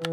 Good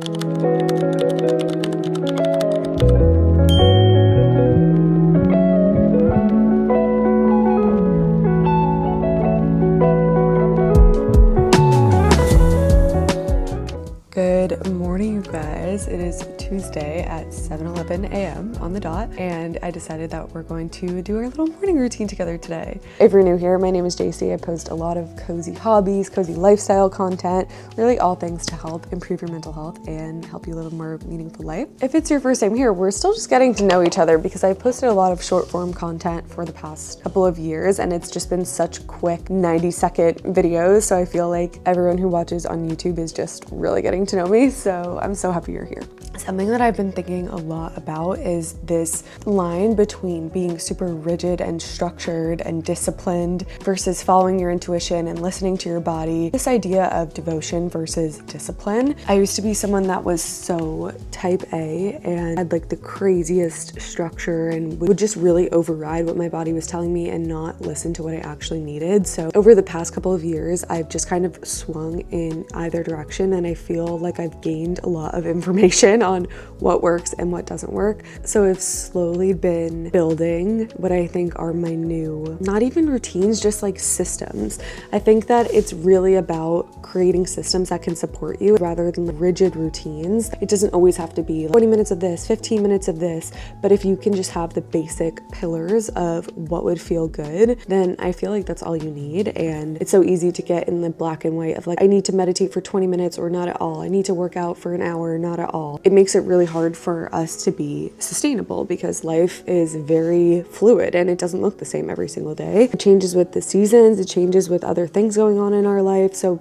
morning, you guys. It is Tuesday at 7:11 a.m. on the dot, and I decided that we're going to do our little morning routine together today. If you're new here, my name is Jacey. I post a lot of cozy hobbies, cozy lifestyle content, really all things to help improve your mental health and help you live a more meaningful life. If it's your first time here, we're still just getting to know each other because I've posted a lot of short form content for the past couple of years, and it's just been such quick 90-second videos. So I feel like everyone who watches on YouTube is just really getting to know me. So I'm so happy you're here. Something that I've been thinking a lot about is this line between being super rigid and structured and disciplined versus following your intuition and listening to your body. This idea of devotion versus discipline. I used to be someone that was so type A and had like the craziest structure and would just really override what my body was telling me and not listen to what I actually needed. So over the past couple of years, I've just kind of swung in either direction, and I feel like I've gained a lot of information on what works and what doesn't work. So I've slowly been building what I think are my new, not even routines, just like systems. I think that it's really about creating systems that can support you rather than rigid routines. It doesn't always have to be 20 minutes of this, 15 minutes of this, but if you can just have the basic pillars of what would feel good, then I feel like that's all you need. And it's so easy to get in the black and white of like, I need to meditate for 20 minutes or not at all. I need to work out for an hour, not at all. It makes it really hard for us to be sustainable because life is very fluid and it doesn't look the same every single day. It changes with the seasons, it changes with other things going on in our life. So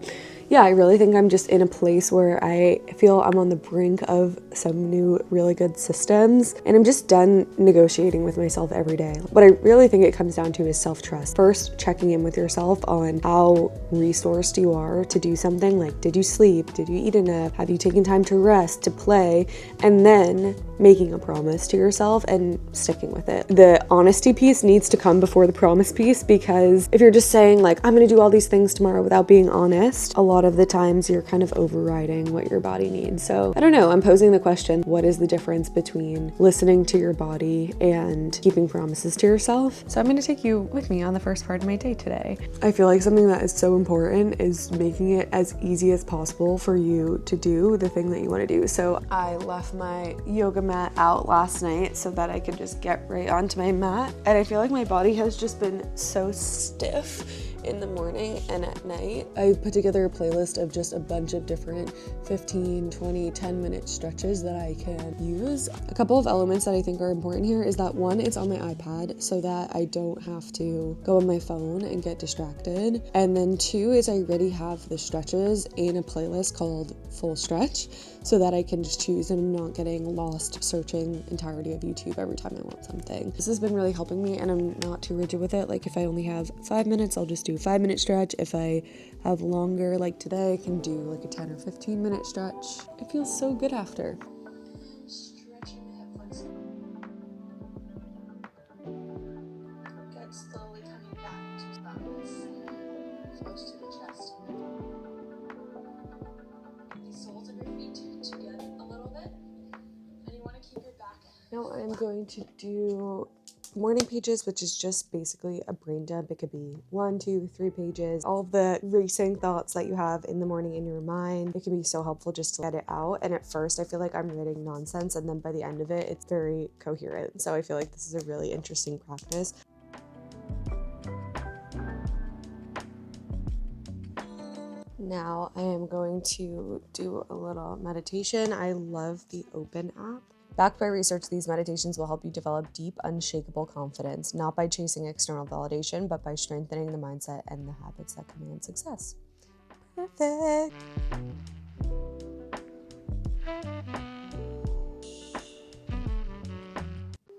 yeah, I really think I'm just in a place where I feel I'm on the brink of some new really good systems, and I'm just done negotiating with myself every day. What I really think it comes down to is self-trust. First, checking in with yourself on how resourced you are to do something. Like, did you sleep? Did you eat enough? Have you taken time to rest, to play? And then making a promise to yourself and sticking with it. The honesty piece needs to come before the promise piece, because if you're just saying like, I'm gonna do all these things tomorrow without being honest, a lot of the times you're kind of overriding what your body needs. So I don't know, I'm posing the question, what is the difference between listening to your body and keeping promises to yourself? So I'm gonna take you with me on the first part of my day today. I feel like something that is so important is making it as easy as possible for you to do the thing that you wanna do. So I left my yoga mat out last night so that I could just get right onto my mat. And I feel like my body has just been so stiff in the morning and at night. I put together a playlist of just a bunch of different 15, 20, 10-minute stretches that I can use. A couple of elements that I think are important here is that one, it's on my iPad so that I don't have to go on my phone and get distracted. And then two is I already have the stretches in a playlist called Full Stretch so that I can just choose and I'm not getting lost searching entirety of YouTube every time I want something. This has been really helping me, and I'm not too rigid with it. Like if I only have 5 minutes, I'll just do a 5-minute stretch. If I have longer, like today, I can do like a 10 or 15-minute stretch. It feels so good after. Stretching the hip flexor. Gut slowly coming back to balance. Close to the chest. The soles of your feet together a little bit. And you want to keep your back. Now I'm going to do morning pages, which is just basically a brain dump. It could be 1, 2, 3 pages. All of the racing thoughts that you have in the morning in your mind. It can be so helpful just to get it out. And at first I feel like I'm writing nonsense, and then by the end of it, it's very coherent. So I feel like this is a really interesting practice. Now I am going to do a little meditation. I love the Open app. Backed by research, these meditations will help you develop deep, unshakable confidence, not by chasing external validation, but by strengthening the mindset and the habits that command success. Perfect.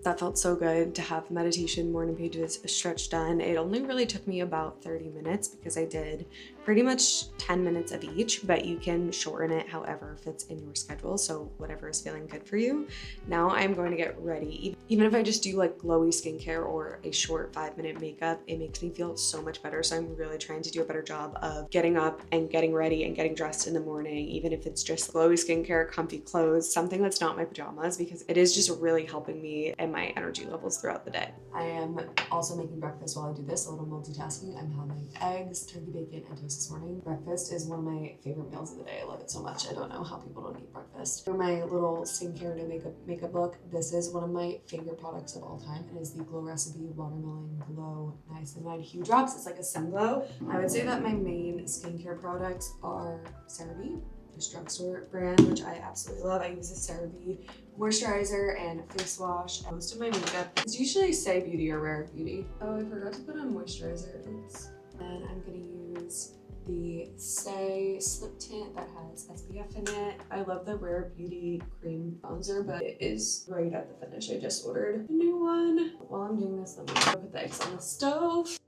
That felt so good to have meditation, morning pages, stretch done. It only really took me about 30 minutes because I did pretty much 10 minutes of each, but you can shorten it however fits in your schedule. So whatever is feeling good for you. Now I'm going to get ready. Even if I just do like glowy skincare or a short 5-minute makeup, it makes me feel so much better. So I'm really trying to do a better job of getting up and getting ready and getting dressed in the morning, even if it's just glowy skincare, comfy clothes, something that's not my pajamas, because it is just really helping me and my energy levels throughout the day. I am also making breakfast while I do this, a little multitasking. I'm having eggs, turkey bacon, and toast this morning. Breakfast is one of my favorite meals of the day. I love it so much. I don't know how people don't eat breakfast. For my little skincare and makeup look, this is one of my favorite products of all time. It is the Glow Recipe Watermelon Glow Niacinamide Hue Drops. It's like a sun glow. I would say that my main skincare products are CeraVe, this drugstore brand, which I absolutely love. I use a CeraVe moisturizer and face wash. Most of my makeup is usually Say Beauty or Rare Beauty. Oh, I forgot to put on moisturizer. Oops. And I'm gonna use the Say Slip Tint that has SPF in it. I love the Rare Beauty Cream Bronzer, but it is right at the finish. I just ordered a new one. While I'm doing this, let me go put the eggs on the stove.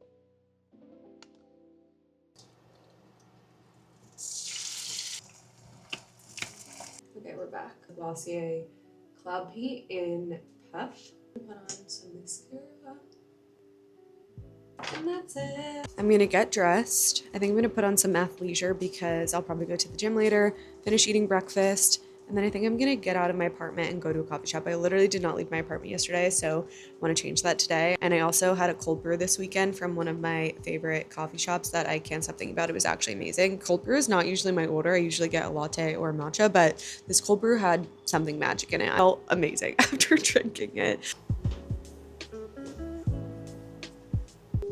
Okay, we're back. Glossier Cloud Paint in Puff. Put on some mascara. And that's it. I'm gonna get dressed. I think I'm gonna put on some athleisure because I'll probably go to the gym later, finish eating breakfast, and then I think I'm gonna get out of my apartment and go to a coffee shop. I literally did not leave my apartment yesterday, so I wanna change that today. And I also had a cold brew this weekend from one of my favorite coffee shops that I can't stop thinking about. It was actually amazing. Cold brew is not usually my order. I usually get a latte or matcha, but this cold brew had something magic in it. I felt amazing after drinking it.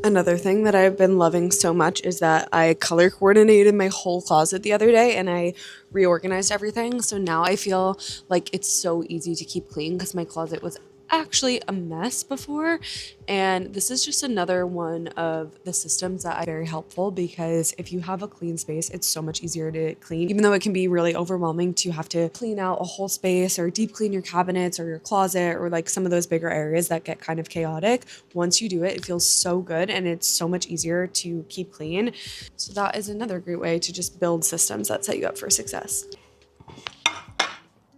Another thing that I've been loving so much is that I color coordinated my whole closet the other day and I reorganized everything. So now I feel like it's so easy to keep clean because my closet was actually a mess before. And this is just another one of the systems that are very helpful because if you have a clean space, it's so much easier to clean, even though it can be really overwhelming to have to clean out a whole space or deep clean your cabinets or your closet or like some of those bigger areas that get kind of chaotic. Once you do it, it feels so good and it's so much easier to keep clean. So that is another great way to just build systems that set you up for success.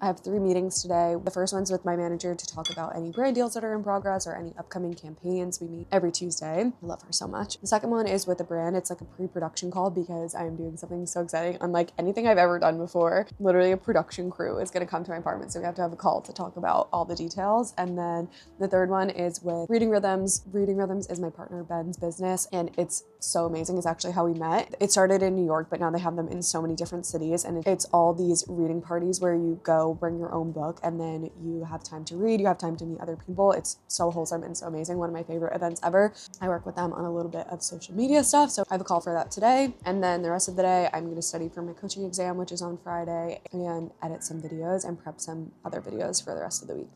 I have 3 meetings today. The first one's with my manager to talk about any brand deals that are in progress or any upcoming campaigns. We meet every Tuesday. I love her so much. The second one is with a brand. It's like a pre-production call because I am doing something so exciting, unlike anything I've ever done before. Literally a production crew is going to come to my apartment, so we have to have a call to talk about all the details. And then the third one is with Reading Rhythms. Reading Rhythms is my partner Ben's business, and it's so amazing. It's actually how we met. It started in New York, but now they have them in so many different cities, and it's all these reading parties where you go bring your own book and then you have time to read, you have time to meet other people. It's so wholesome and so amazing. One of my favorite events ever. I work with them on a little bit of social media stuff, so I have a call for that today. And then the rest of the day, I'm going to study for my coaching exam, which is on Friday, and edit some videos and prep some other videos for the rest of the week.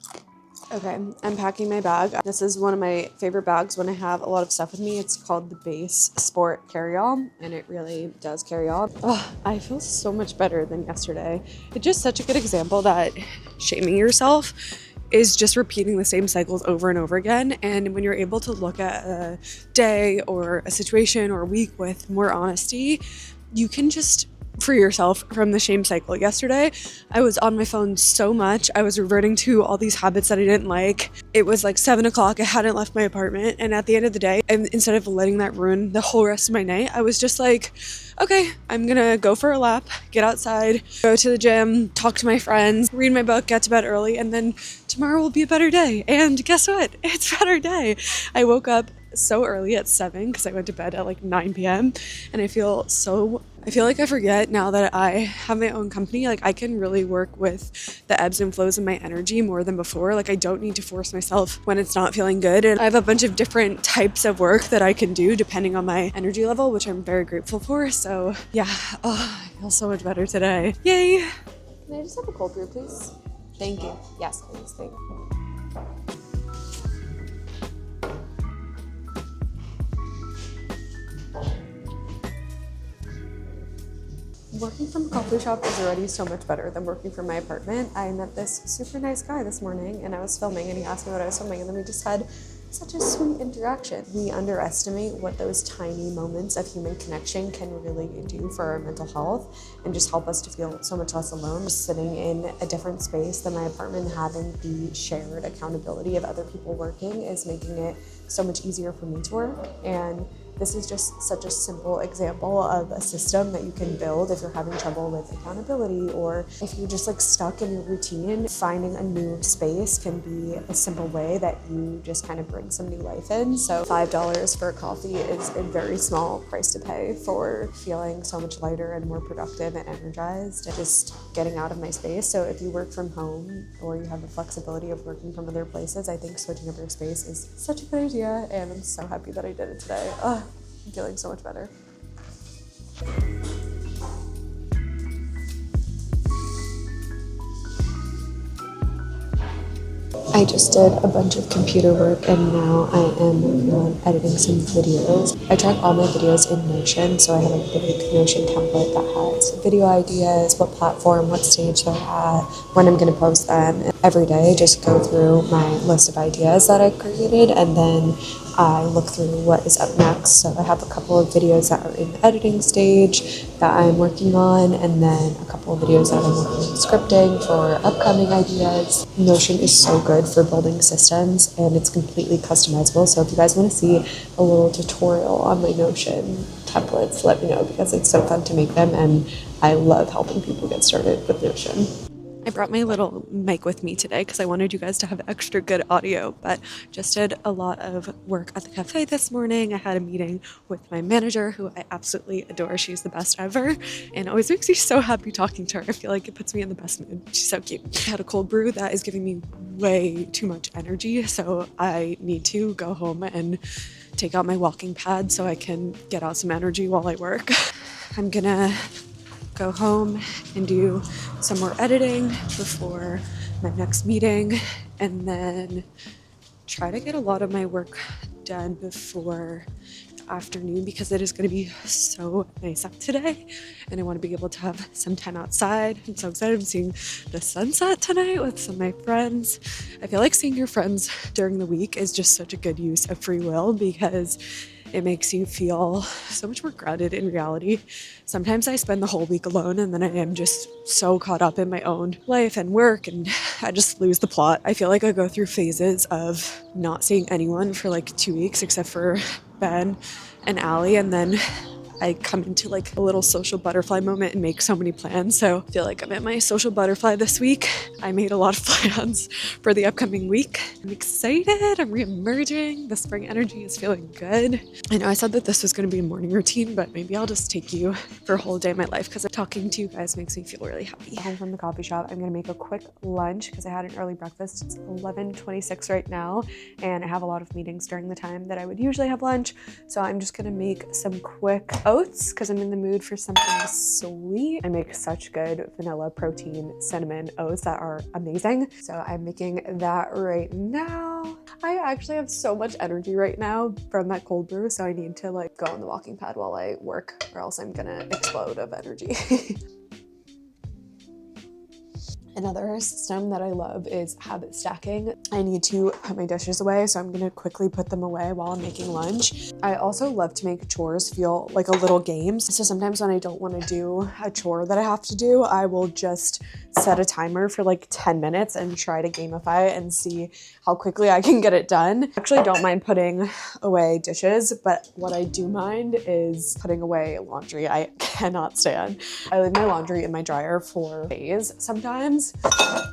Okay, I'm packing my bag. This is one of my favorite bags when I have a lot of stuff with me. It's called the Base Sport Carry-All, and it really does carry all. Oh, I feel so much better than yesterday. It's just such a good example that shaming yourself is just repeating the same cycles over and over again. And when you're able to look at a day or a situation or a week with more honesty, you can just free yourself from the shame cycle. Yesterday, I was on my phone so much. I was reverting to all these habits that I didn't like. It was like 7 o'clock. I hadn't left my apartment. And at the end of the day, and instead of letting that ruin the whole rest of my night, I was just like, okay, I'm gonna go for a lap, get outside, go to the gym, talk to my friends, read my book, get to bed early, and then tomorrow will be a better day. And guess what? It's a better day. I woke up so early at 7 because I went to bed at like 9 p.m. and I feel like I forget now that I have my own company, like I can really work with the ebbs and flows of my energy more than before. Like I don't need to force myself when it's not feeling good. And I have a bunch of different types of work that I can do depending on my energy level, which I'm very grateful for. So yeah, I feel so much better today. Yay. Can I just have a cold brew, please? Thank you. Yes, please. Thank you. Working from a coffee shop is already so much better than working from my apartment. I met this super nice guy this morning and I was filming and he asked me what I was filming, and then we just had such a sweet interaction. We underestimate what those tiny moments of human connection can really do for our mental health and just help us to feel so much less alone. Just sitting in a different space than my apartment, having the shared accountability of other people working is making it so much easier for me to work. And this is just such a simple example of a system that you can build if you're having trouble with accountability, or if you're just like stuck in your routine. Finding a new space can be a simple way that you just kind of bring some new life in. So $5 for a coffee is a very small price to pay for feeling so much lighter and more productive and energized and just getting out of my space. So if you work from home or you have the flexibility of working from other places, I think switching up your space is such a good idea, and I'm so happy that I did it today. I'm feeling so much better. I just did a bunch of computer work and now I am working on editing some videos. I track all my videos in Notion, so I have a big Notion template that has video ideas, what platform, what stage they're at, when I'm going to post them. And every day I just go through my list of ideas that I've created, and then I look through what is up next. So I have a couple of videos that are in the editing stage that I'm working on, and then a couple of videos that I'm working on scripting for upcoming ideas. Notion is so good for building systems, and it's completely customizable. So if you guys want to see a little tutorial on my Notion templates, let me know, because it's so fun to make them, and I love helping people get started with Notion. I brought my little mic with me today because I wanted you guys to have extra good audio, but just did a lot of work at the cafe this morning. I had a meeting with my manager, who I absolutely adore. She's the best ever and always makes me so happy talking to her. I feel like it puts me in the best mood. She's so cute. I had a cold brew that is giving me way too much energy, so I need to go home and take out my walking pad so I can get out some energy while I work. I'm gonna go home and do some more editing before my next meeting, and then try to get a lot of my work done before the afternoon, because it is going to be so nice out today and I want to be able to have some time outside. I'm so excited. I'm seeing the sunset tonight with some of my friends. I feel like seeing your friends during the week is just such a good use of free will, because it makes you feel so much more grounded in reality. Sometimes I spend the whole week alone and then I am just so caught up in my own life and work, and I just lose the plot. I feel like I go through phases of not seeing anyone for like 2 weeks except for Ben and Allie, and then I come into like a little social butterfly moment and make so many plans. So I feel like I'm at my social butterfly this week. I made a lot of plans for the upcoming week. I'm excited. I'm re-emerging. The spring energy is feeling good. I know I said that this was going to be a morning routine, but maybe I'll just take you for a whole day of my life, because talking to you guys makes me feel really happy. Home from the coffee shop, I'm going to make a quick lunch because I had an early breakfast. It's 11:26 right now, and I have a lot of meetings during the time that I would usually have lunch. So I'm just going to make some quick oats because I'm in the mood for something sweet. I make such good vanilla protein cinnamon oats that are amazing. So I'm making that right now. I actually have so much energy right now from that cold brew, so I need to like go on the walking pad while I work, or else I'm gonna explode of energy. Another system that I love is habit stacking. I need to put my dishes away, so I'm gonna quickly put them away while I'm making lunch. I also love to make chores feel like a little game. So sometimes when I don't wanna do a chore that I have to do, I will just set a timer for like 10 minutes and try to gamify it and see how quickly I can get it done. I actually don't mind putting away dishes, but what I do mind is putting away laundry. I cannot stand. I leave my laundry in my dryer for days sometimes.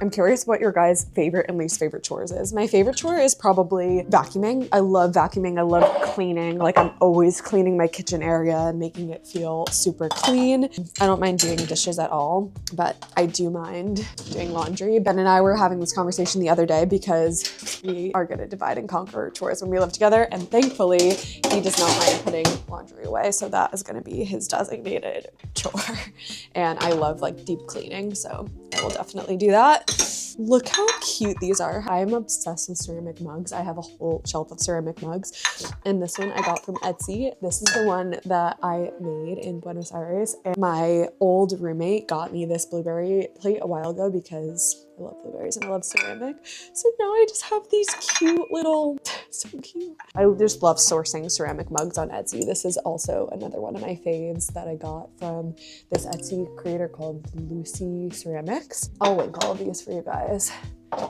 I'm curious what your guys' favorite and least favorite chores is. My favorite chore is probably vacuuming. I love vacuuming. I love cleaning. Like, I'm always cleaning my kitchen area and making it feel super clean. I don't mind doing dishes at all, but I do mind doing laundry. Ben and I were having this conversation the other day because we are gonna divide and conquer chores when we live together, and thankfully he does not mind putting laundry away, so that is gonna be his designated chore. And I love like deep cleaning, so I will definitely do that. Look how cute these are. I'm obsessed with ceramic mugs. I have a whole shelf of ceramic mugs, and this one I got from Etsy. This is the one that I made in Buenos Aires, and my old roommate got me this blueberry plate a while ago because I love blueberries and I love ceramic. So now I just have these cute little, so cute. I just love sourcing ceramic mugs on Etsy. This is also another one of my faves that I got from this Etsy creator called Lucy Ceramics. I'll link all of these for you guys.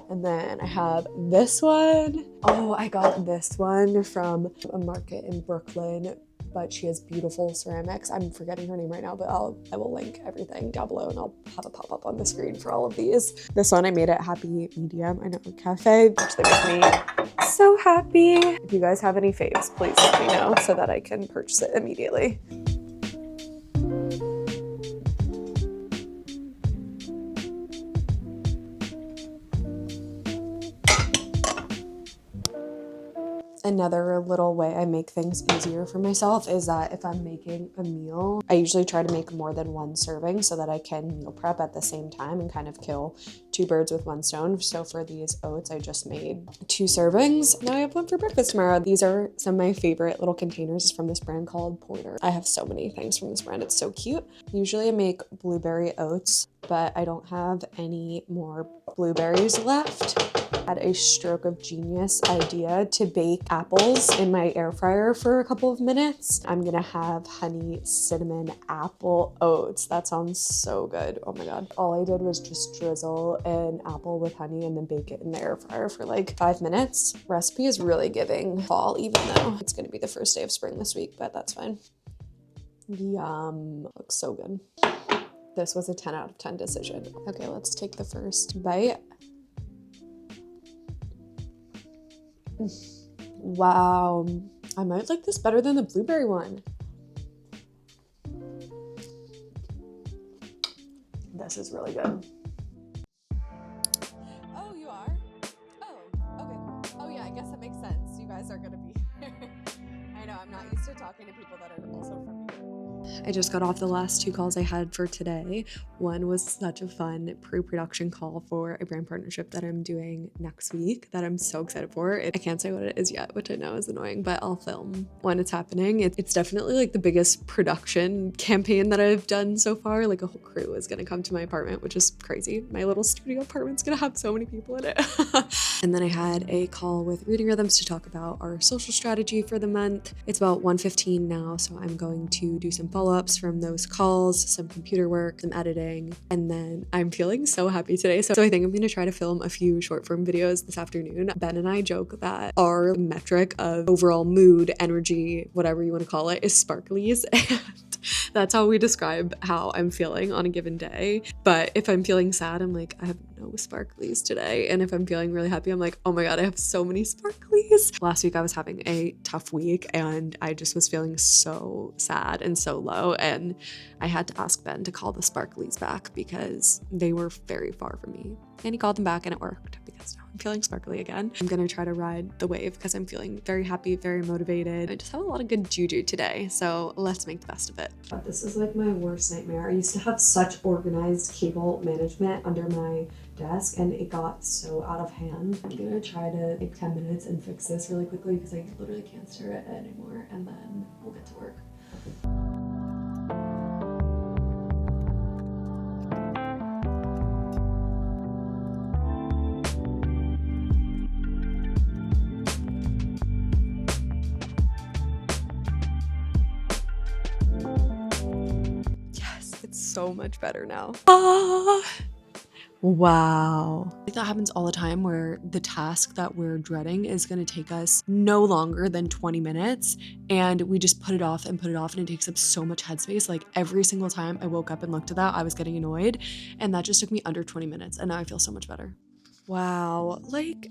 And then I have this one. Oh, I got this one from a market in Brooklyn, but she has beautiful ceramics. I'm forgetting her name right now, but I will link everything down below and I'll have a pop-up on the screen for all of these. This one I made at Happy Medium, I know, cafe, which they make me so happy. If you guys have any faves, please let me know so that I can purchase it immediately. Another little way I make things easier for myself is that if I'm making a meal, I usually try to make more than one serving so that I can meal prep at the same time and kind of kill two birds with one stone. So for these oats, I just made 2 servings. Now I have one for breakfast tomorrow. These are some of my favorite little containers from this brand called Porter. I have so many things from this brand. It's so cute. Usually I make blueberry oats, but I don't have any more blueberries left. Had a stroke of genius idea to bake apples in my air fryer for a couple of minutes. I'm gonna have honey cinnamon apple oats. That sounds so good. Oh my god. All I did was just drizzle an apple with honey and then bake it in the air fryer for like 5 minutes. Recipe is really giving fall, even though it's gonna be the first day of spring this week, but that's fine. Yum. Looks so good. This was a 10 out of 10 decision. Okay, let's take the first bite. Wow, I might like this better than the blueberry one. This is really good. Oh, you are? Oh, okay. Oh yeah, I guess that makes sense. You guys are gonna be here. I know, I'm not used to talking to people that are also from here. I just got off the last 2 calls I had for today. One was such a fun pre-production call for a brand partnership that I'm doing next week that I'm so excited for. I can't say what it is yet, which I know is annoying, but I'll film when it's happening. It's definitely like the biggest production campaign that I've done so far. Like a whole crew is gonna come to my apartment, which is crazy. My little studio apartment's gonna have so many people in it. And then I had a call with Reading Rhythms to talk about our social strategy for the month. It's about 1:15 now, so I'm going to do some follow-ups from those calls, some computer work, some editing, and then I'm feeling so happy today. So I think I'm gonna try to film a few short form videos this afternoon. Ben and I joke that our metric of overall mood, energy, whatever you want to call it, is sparklies. And that's how we describe how I'm feeling on a given day. But if I'm feeling sad, I'm like, I have no sparklies today. And if I'm feeling really happy, I'm like, oh my god, I have so many sparklies. Last week I was having a tough week and I just was feeling so sad and so low. And I had to ask Ben to call the sparklies back because they were very far from me. And he called them back and it worked because now I'm feeling sparkly again. I'm gonna try to ride the wave because I'm feeling very happy, very motivated. I just have a lot of good juju today, so let's make the best of it. This is like my worst nightmare. I used to have such organized cable management under my desk and it got so out of hand. I'm gonna try to take 10 minutes and fix this really quickly because I literally can't stare at it anymore, and then we'll get to work. So much better now. Wow. That happens all the time where the task that we're dreading is going to take us no longer than 20 minutes and we just put it off and it takes up so much headspace. Like every single time I woke up and looked at that, I was getting annoyed, and that just took me under 20 minutes and now I feel so much better. Wow, like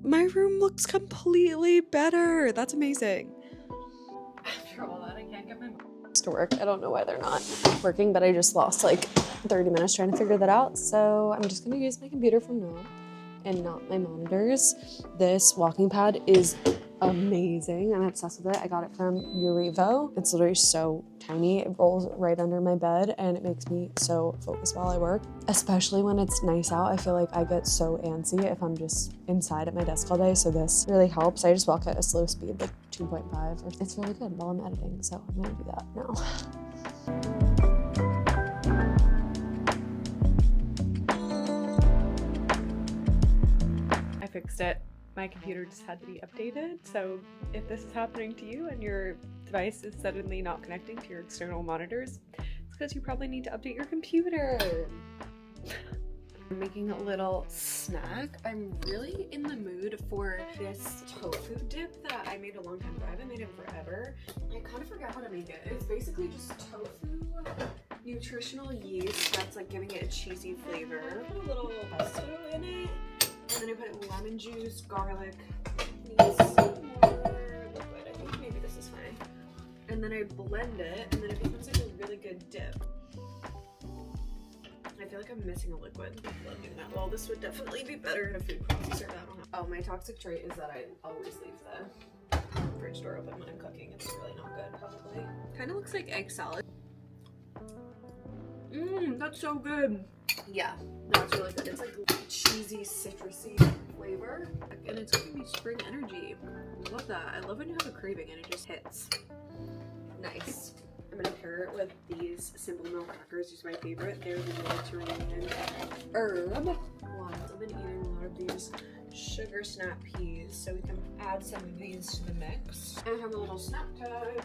my room looks completely better. That's amazing. After all that, I can't get my to work. I don't know why they're not working, but I just lost like 30 minutes trying to figure that out. So I'm just gonna use my computer from now and not my monitors. This walking pad is amazing. I'm obsessed with it. I got it from Urivo. It's literally so tiny. It rolls right under my bed and it makes me so focused while I work, especially when it's nice out. I feel like I get so antsy if I'm just inside at my desk all day. So this really helps. I just walk at a slow speed, like 2.5. It's really good while I'm editing. So I'm gonna do that now. fixed it. My computer just had to be updated. So if this is happening to you and your device is suddenly not connecting to your external monitors, it's because you probably need to update your computer. I'm making a little snack. I'm really in the mood for this tofu dip that I made a long time ago. I haven't made it forever. I kind of forgot how to make it. It's basically just tofu, nutritional yeast that's like giving it a cheesy flavor. Put a little pesto in it, and then I put lemon juice, garlic, needs some more liquid. I think maybe this is fine. And then I blend it, and then it becomes like a really good dip. I feel like I'm missing a liquid. I love doing that. Well, this would definitely be better in a food processor. I don't know. Oh, my toxic trait is that I always leave the fridge door open when I'm cooking. It's really not good, probably. Kind of looks like egg salad. That's so good. Yeah, no, it's really good. It's like cheesy, citrusy flavor, and it's giving me spring energy. I love that. I love when you have a craving and it just hits. Nice. I'm gonna pair it with these Simple Milk crackers. These are my favorite. They're the Mediterranean herb ones. I've been eating a lot of these sugar snap peas, so we can add some of these to the mix and have a little snack time.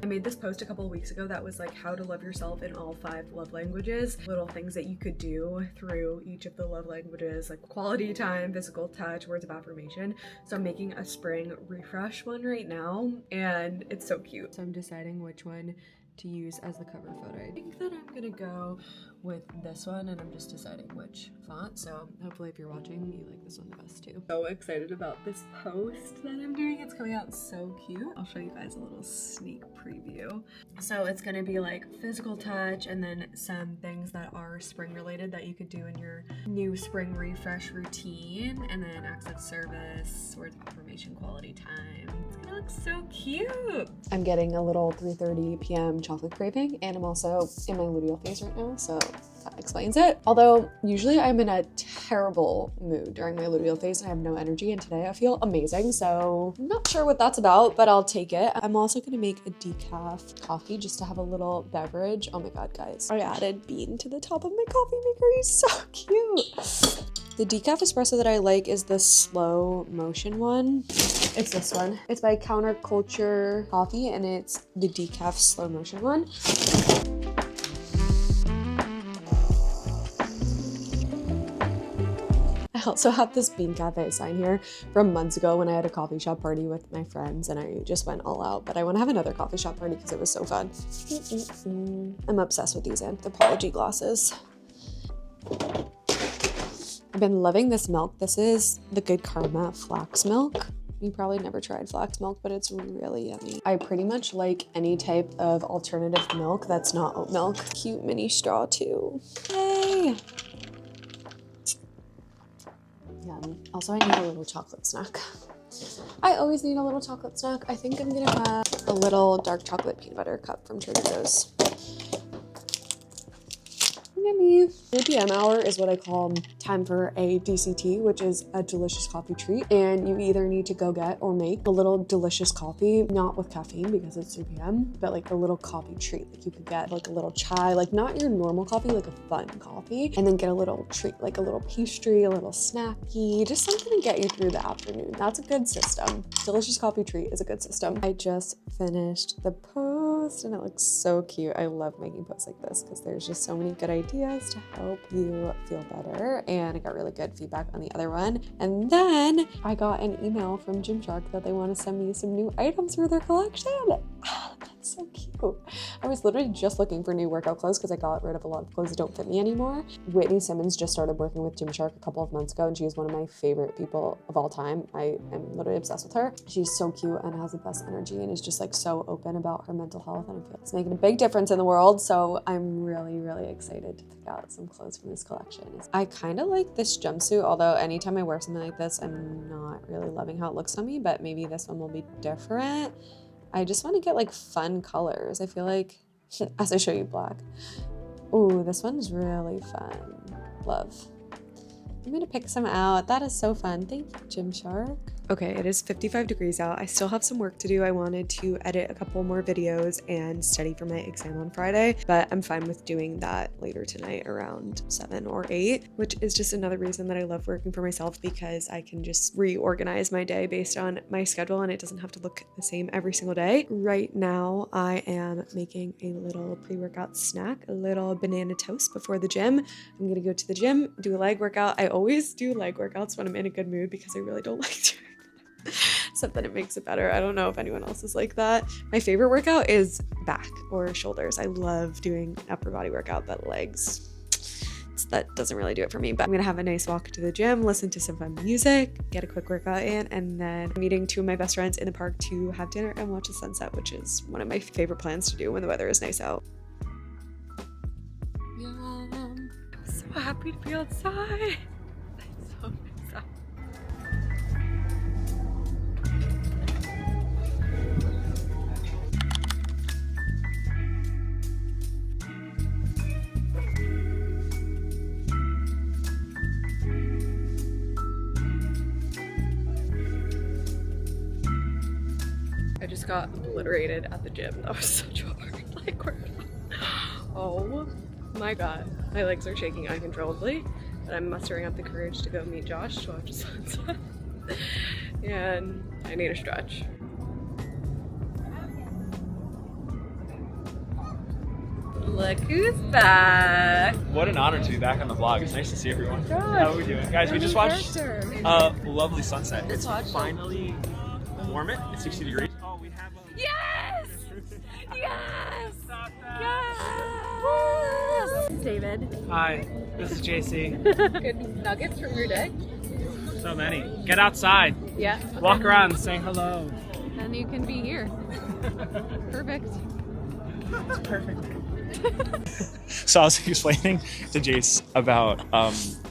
I made this post a couple of weeks ago that was like how to love yourself in all 5 love languages. Little things that you could do through each of the love languages, like quality time, physical touch, words of affirmation. So I'm making a spring refresh one right now, and it's so cute. So I'm deciding which one to use as the cover photo. I think that I'm gonna go with this one, and I'm just deciding which font. So hopefully if you're watching, you like this one the best too. So excited about this post that I'm doing. It's coming out so cute. I'll show you guys a little sneak preview. So it's gonna be like physical touch, and then some things that are spring related that you could do in your new spring refresh routine, and then acts of service, words of affirmation, quality time. It's gonna look so cute. I'm getting a little 3:30 p.m. chocolate craving, and I'm also in my luteal phase right now, so that explains it. Although usually I'm in a terrible mood during my luteal phase and I have no energy, and today I feel amazing, so I'm not sure what that's about, but I'll take it. I'm also gonna make a decaf coffee just to have a little beverage. Oh my god, guys, I added Bean to the top of my coffee maker. He's so cute. The decaf espresso that I like is the slow motion one. It's this one. It's by Counterculture Coffee, and it's the decaf slow motion one. I also have this Bean Cafe sign here from months ago when I had a coffee shop party with my friends, and I just went all out, but I want to have another coffee shop party because it was so fun. I'm obsessed with these anthropology glasses. I've been loving this milk. This is the Good Karma flax milk. You probably never tried flax milk, but it's really yummy. I pretty much like any type of alternative milk that's not oat milk. Cute mini straw too. Yay! Yum. Also, I need a little chocolate snack. I always need a little chocolate snack. I think I'm gonna have a little dark chocolate peanut butter cup from Trader Joe's. Yummy. 3 p.m. hour is what I call time for a DCT, which is a delicious coffee treat. And you either need to go get or make a little delicious coffee, not with caffeine because it's 3 p.m., but like a little coffee treat. Like you could get like a little chai, like not your normal coffee, like a fun coffee, and then get a little treat, like a little pastry, a little snacky, just something to get you through the afternoon. That's a good system. Delicious coffee treat is a good system. I just finished the post and it looks so cute. I love making posts like this because there's just so many good ideas to help you feel better, and I got really good feedback on the other one. And then I got an email from Gymshark that they want to send me some new items for their collection. That's so cute. I was literally just looking for new workout clothes because I got rid of a lot of clothes that don't fit me anymore. Whitney Simmons just started working with Gymshark a couple of months ago, and she is one of my favorite people of all time. I am literally obsessed with her. She's so cute and has the best energy and is just like so open about her mental health, and I feel it's making a big difference in the world. So I'm really, really excited to pick out some clothes from this collection. I kind of like this jumpsuit, although anytime I wear something like this, I'm not really loving how it looks on me, but maybe this one will be different. I just want to get like fun colors. I feel like, as I show you black. Ooh, this one's really fun. Love. I'm gonna pick some out. That is so fun. Thank you, Gymshark. Okay, it is 55 degrees out. I still have some work to do. I wanted to edit a couple more videos and study for my exam on Friday, but I'm fine with doing that later tonight around 7 or 8, which is just another reason that I love working for myself, because I can just reorganize my day based on my schedule and it doesn't have to look the same every single day. Right now, I am making a little pre-workout snack, a little banana toast before the gym. I'm gonna go to the gym, do a leg workout. I always do leg workouts when I'm in a good mood because I really don't like doing except that it makes it better. I don't know if anyone else is like that. My favorite workout is back or shoulders. I love doing upper body workout, but legs, that doesn't really do it for me. But I'm gonna have a nice walk to the gym, listen to some fun music, get a quick workout in, and then I'm meeting 2 of my best friends in the park to have dinner and watch the sunset, which is one of my favorite plans to do when the weather is nice out. Yum. I'm so happy to be outside. I'm so excited. I just got obliterated at the gym. That was such a hard leg workout. Oh my god. My legs are shaking uncontrollably, but I'm mustering up the courage to go meet Josh to watch the sunset. And I need a stretch. Look who's back. What an honor to be back on the vlog. It's nice to see everyone. Gosh, how are we doing? Guys, we just watched a lovely sunset. It's finally warm it. It's 60 degrees. Oh, we have a... Yes! Yes! Yes! This is David. Hi, this is Jacey. Good nuggets from your day. So many. Get outside. Yeah. Okay. Walk around, saying hello. And you can be here. Perfect. It's perfect. So I was explaining to Jace about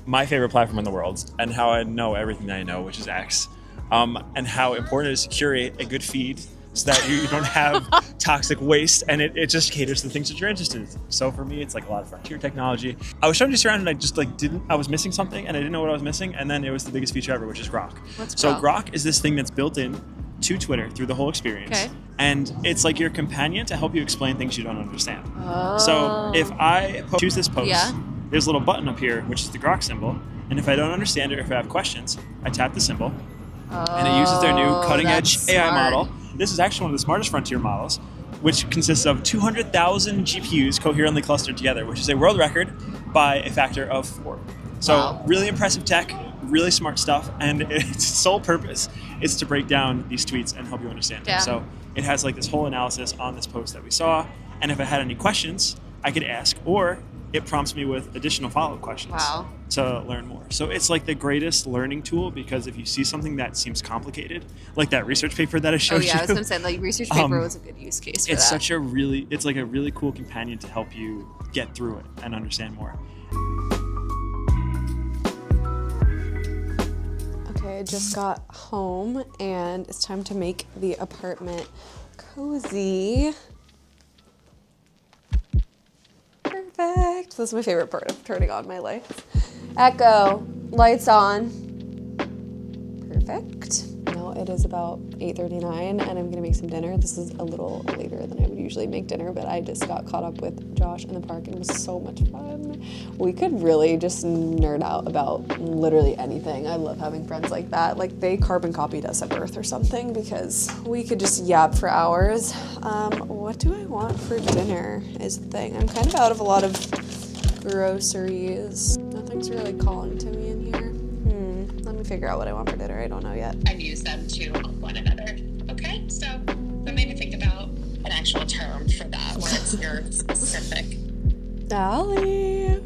my favorite platform in the world and how I know everything that I know, which is X, and how important it is to curate a good feed so that you don't have toxic waste, and it just caters to the things that you're interested in. So for me, it's like a lot of frontier technology. I was trying to just around and I just like I was missing something and I didn't know what I was missing, and then it was the biggest feature ever, which is Grok. What's Grok? So Grok is this thing that's built in to Twitter through the whole experience. Okay. And it's like your companion to help you explain things you don't understand. Oh. So if I choose this post, Yeah. there's a little button up here, which is the Grok symbol. And if I don't understand it or if I have questions, I tap the symbol. And it uses their new cutting edge that's AI smart. model. This is actually one of the smartest frontier models, which consists of 200,000 GPUs coherently clustered together, which is a world record by a factor of 4. So Wow. really impressive tech, really smart stuff, and its sole purpose is to break down these tweets and help you understand them. Yeah. So it has like this whole analysis on this post that we saw, and if I had any questions, I could ask, or it prompts me with additional follow-up questions Wow. to learn more. So it's like the greatest learning tool, because if you see something that seems complicated, like that research paper that I showed you, I was gonna say, like, research paper was a good use case for it's that. it's like a really cool companion to help you get through it and understand more. Okay, I just got home and it's time to make the apartment cozy. Perfect. That's my favorite part of turning on my lights. Echo, lights on. Perfect. Now it is about 8:39 and I'm gonna make some dinner. This is a little later than I would usually make dinner, but I just got caught up with Josh in the park and it was so much fun. We could really just nerd out about literally anything. I love having friends like that. Like they carbon copied us at birth or something, because we could just yap for hours. What do I want for dinner is the thing. I'm kind of out of a lot of groceries. Nothing's really calling to me in here. Let me figure out what I want for dinner. I don't know yet. And use them to help one another. Okay, so that made me think about an actual term for that, where it's your specific. Allie.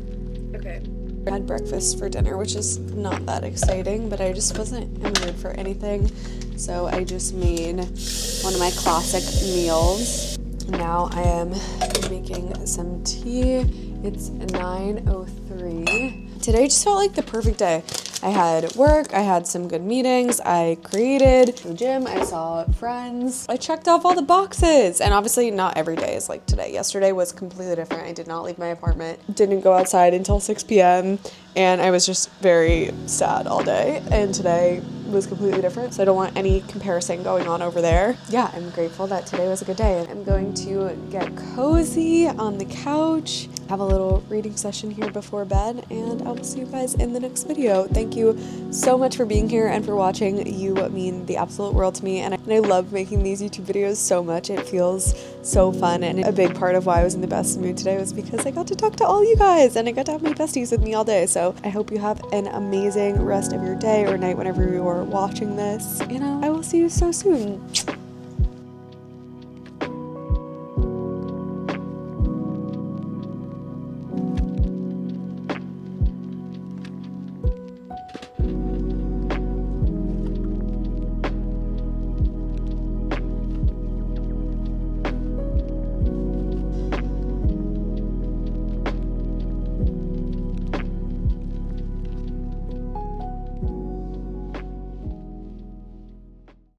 Okay. I had breakfast for dinner, which is not that exciting, but I just wasn't in the mood for anything. So I just made one of my classic meals. Now I am making some tea. It's 9:03. Today just felt like the perfect day. I had work, I had some good meetings, I created the gym, I saw friends. I checked off all the boxes, and obviously not every day is like today. Yesterday was completely different. I did not leave my apartment, didn't go outside until 6 p.m. and I was just very sad all day. And today was completely different, so I don't want any comparison going on over there. Yeah, I'm grateful that today was a good day. I'm going to get cozy on the couch, have a little reading session here before bed, and I will see you guys in the next video. Thank you so much for being here and for watching. You mean the absolute world to me, and I love making these YouTube videos so much. It feels so fun, and a big part of why I was in the best mood today was because I got to talk to all you guys, and I got to have my besties with me all day. So I hope you have an amazing rest of your day or night whenever you're watching this, and I will see you so soon.